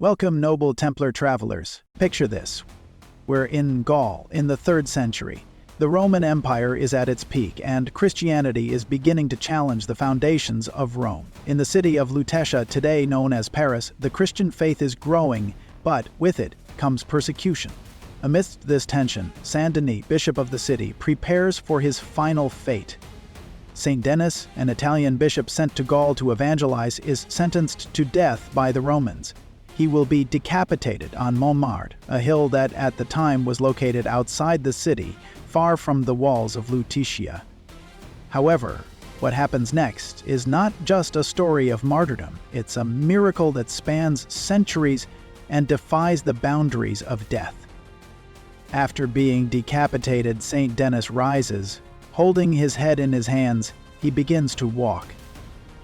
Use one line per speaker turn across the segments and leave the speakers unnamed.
Welcome, noble Templar travelers. Picture this. We're in Gaul in the 3rd century. The Roman Empire is at its peak, and Christianity is beginning to challenge the foundations of Rome. In the city of Lutetia, today known as Paris, the Christian faith is growing, but with it comes persecution. Amidst this tension, Saint-Denis, bishop of the city, prepares for his final fate. Saint-Denis, an Italian bishop sent to Gaul to evangelize, is sentenced to death by the Romans. He will be decapitated on Montmartre, a hill that at the time was located outside the city, far from the walls of Lutetia. However, what happens next is not just a story of martyrdom, it's a miracle that spans centuries and defies the boundaries of death. After being decapitated, Saint-Denis rises. Holding his head in his hands, he begins to walk.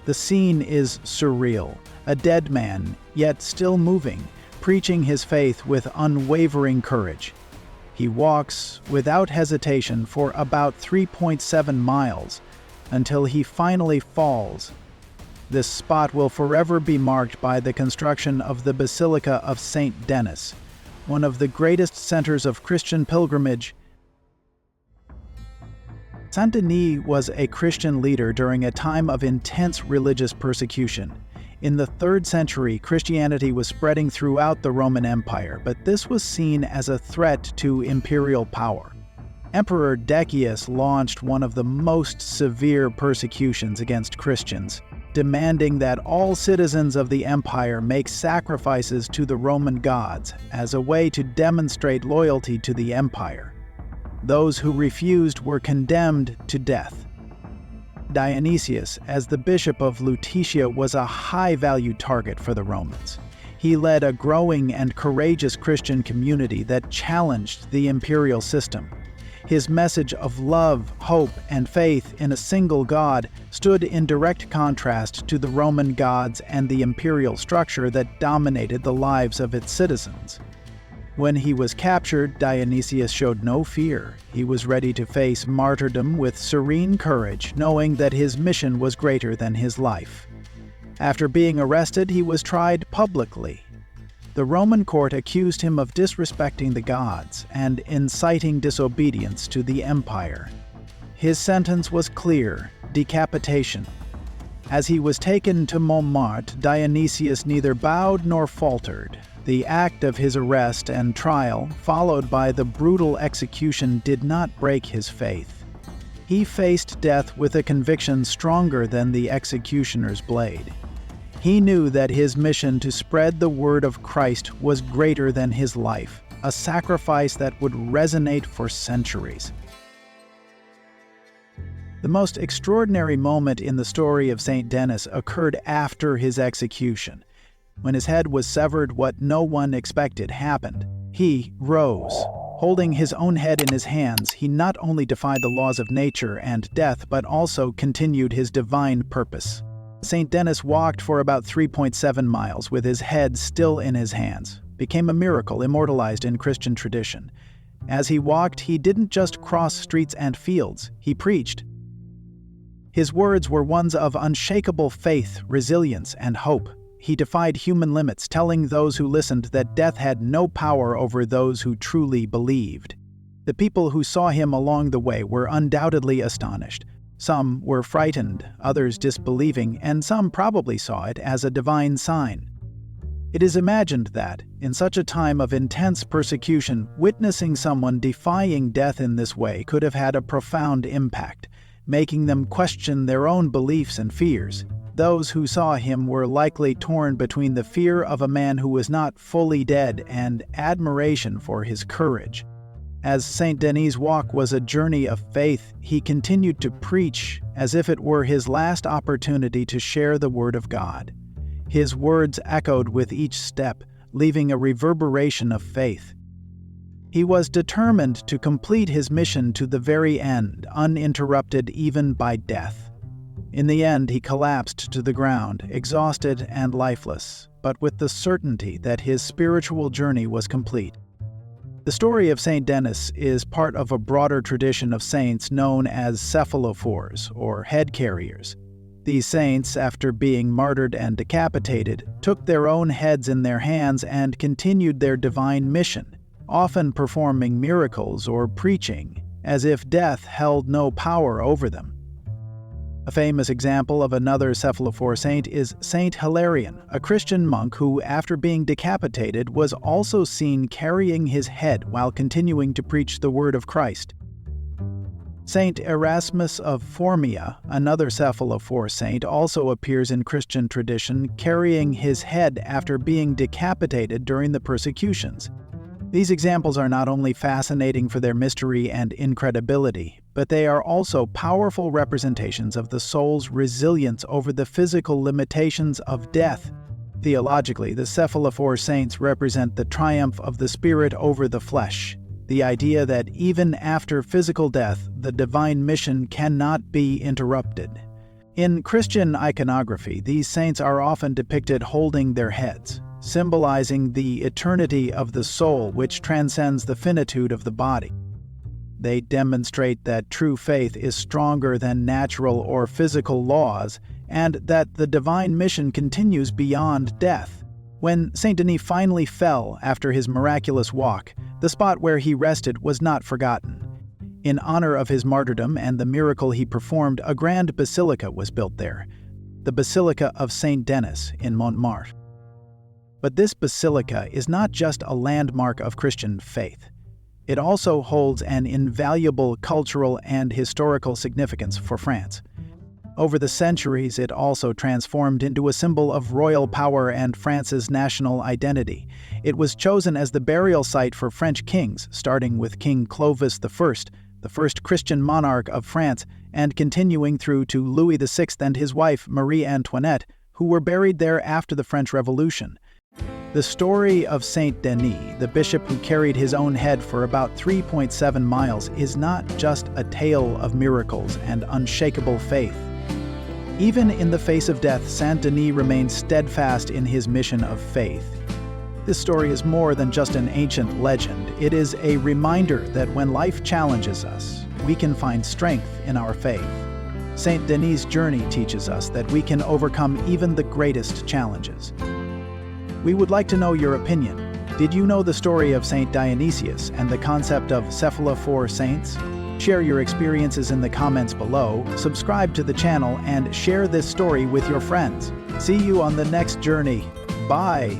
The scene is surreal. A dead man, yet still moving, preaching his faith with unwavering courage. He walks without hesitation for about 3.7 miles until he finally falls. This spot will forever be marked by the construction of the Basilica of Saint-Denis, one of the greatest centers of Christian pilgrimage. Saint-Denis was a Christian leader during a time of intense religious persecution. In the 3rd century, Christianity was spreading throughout the Roman Empire, but this was seen as a threat to imperial power. Emperor Decius launched one of the most severe persecutions against Christians, demanding that all citizens of the empire make sacrifices to the Roman gods as a way to demonstrate loyalty to the empire. Those who refused were condemned to death. Dionysius, as the bishop of Lutetia, was a high-value target for the Romans. He led a growing and courageous Christian community that challenged the imperial system. His message of love, hope, and faith in a single God stood in direct contrast to the Roman gods and the imperial structure that dominated the lives of its citizens. When he was captured, Dionysius showed no fear. He was ready to face martyrdom with serene courage, knowing that his mission was greater than his life. After being arrested, he was tried publicly. The Roman court accused him of disrespecting the gods and inciting disobedience to the empire. His sentence was clear: decapitation. As he was taken to Montmartre, Dionysius neither bowed nor faltered. The act of his arrest and trial, followed by the brutal execution, did not break his faith. He faced death with a conviction stronger than the executioner's blade. He knew that his mission to spread the word of Christ was greater than his life, a sacrifice that would resonate for centuries. The most extraordinary moment in the story of Saint-Denis occurred after his execution. When his head was severed, what no one expected happened. He rose. Holding his own head in his hands, he not only defied the laws of nature and death, but also continued his divine purpose. Saint-Denis walked for about 3.7 miles with his head still in his hands, became a miracle immortalized in Christian tradition. As he walked, he didn't just cross streets and fields, he preached. His words were ones of unshakable faith, resilience, and hope. He defied human limits, telling those who listened that death had no power over those who truly believed. The people who saw him along the way were undoubtedly astonished. Some were frightened, others disbelieving, and some probably saw it as a divine sign. It is imagined that, in such a time of intense persecution, witnessing someone defying death in this way could have had a profound impact, making them question their own beliefs and fears. Those who saw him were likely torn between the fear of a man who was not fully dead and admiration for his courage. As Saint-Denis' walk was a journey of faith, he continued to preach as if it were his last opportunity to share the word of God. His words echoed with each step, leaving a reverberation of faith. He was determined to complete his mission to the very end, uninterrupted even by death. In the end, he collapsed to the ground, exhausted and lifeless, but with the certainty that his spiritual journey was complete. The story of Saint-Denis is part of a broader tradition of saints known as cephalophores, or head carriers. These saints, after being martyred and decapitated, took their own heads in their hands and continued their divine mission, often performing miracles or preaching, as if death held no power over them. A famous example of another Cephalophore saint is Saint Hilarion, a Christian monk who, after being decapitated, was also seen carrying his head while continuing to preach the word of Christ. Saint Erasmus of Formia, another Cephalophore saint, also appears in Christian tradition carrying his head after being decapitated during the persecutions. These examples are not only fascinating for their mystery and incredibility, but they are also powerful representations of the soul's resilience over the physical limitations of death. Theologically, the Cephalophore saints represent the triumph of the spirit over the flesh, the idea that even after physical death, the divine mission cannot be interrupted. In Christian iconography, these saints are often depicted holding their heads, symbolizing the eternity of the soul which transcends the finitude of the body. They demonstrate that true faith is stronger than natural or physical laws, and that the divine mission continues beyond death. When Saint Denis finally fell after his miraculous walk, the spot where he rested was not forgotten. In honor of his martyrdom and the miracle he performed, a grand basilica was built there, the Basilica of Saint-Denis in Montmartre. But this basilica is not just a landmark of Christian faith. It also holds an invaluable cultural and historical significance for France. Over the centuries, it also transformed into a symbol of royal power and France's national identity. It was chosen as the burial site for French kings, starting with King Clovis I, the first Christian monarch of France, and continuing through to Louis VI and his wife Marie Antoinette, who were buried there after the French Revolution. The story of Saint Denis, the bishop who carried his own head for about 3.7 miles, is not just a tale of miracles and unshakable faith. Even in the face of death, Saint Denis remains steadfast in his mission of faith. This story is more than just an ancient legend. It is a reminder that when life challenges us, we can find strength in our faith. Saint Denis' journey teaches us that we can overcome even the greatest challenges. We would like to know your opinion. Did you know the story of Saint Dionysius and the concept of Cephalophore saints? Share your experiences in the comments below, subscribe to the channel, and share this story with your friends. See you on the next journey. Bye!